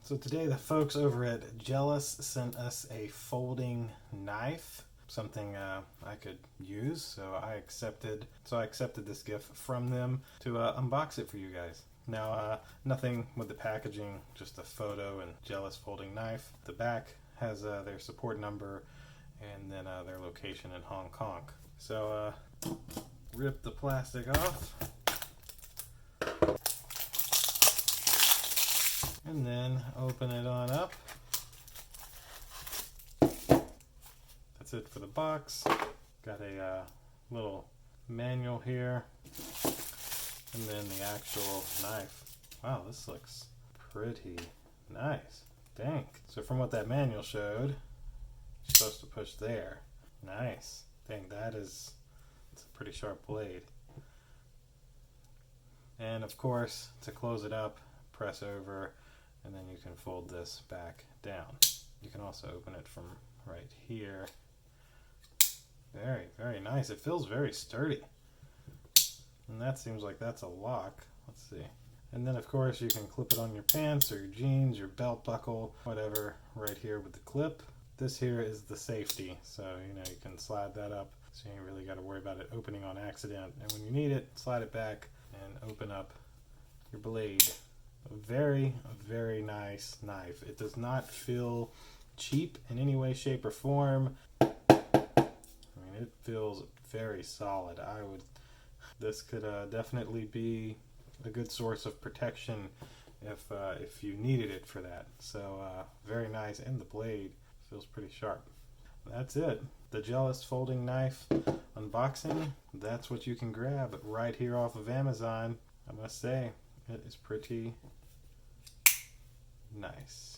So today the folks over at Jellas sent us a folding knife, something I could use, so I accepted this gift from them to unbox it for you guys. Now, nothing with the packaging, just a photo and Jellas folding knife. The back has their support number and then their location in Hong Kong. So rip the plastic off and then open it on up. That's it for the box. Got a little manual here and then the actual knife. Wow, this looks pretty nice. Dang. So from what that manual showed, you're supposed to push there. Nice. Dang, it's a pretty sharp blade. And of course, to close it up, press over, and then you can fold this back down. You can also open it from right here. Very, very nice. It feels very sturdy. And that seems like that's a lock. Let's see. And then of course you can clip it on your pants or your jeans, your belt buckle, whatever, right here with the clip. This here is the safety, so you can slide that up, so you ain't really got to worry about it opening on accident. And when you need it, slide it back and open up your blade. A very, very nice knife. It does not feel cheap in any way, shape, or form. I mean, it feels very solid. This could definitely be a good source of protection if you needed it for that. So very nice, and the blade feels pretty sharp. That's it. The Jellas folding knife unboxing. That's what you can grab right here off of Amazon. I must say, it is pretty nice.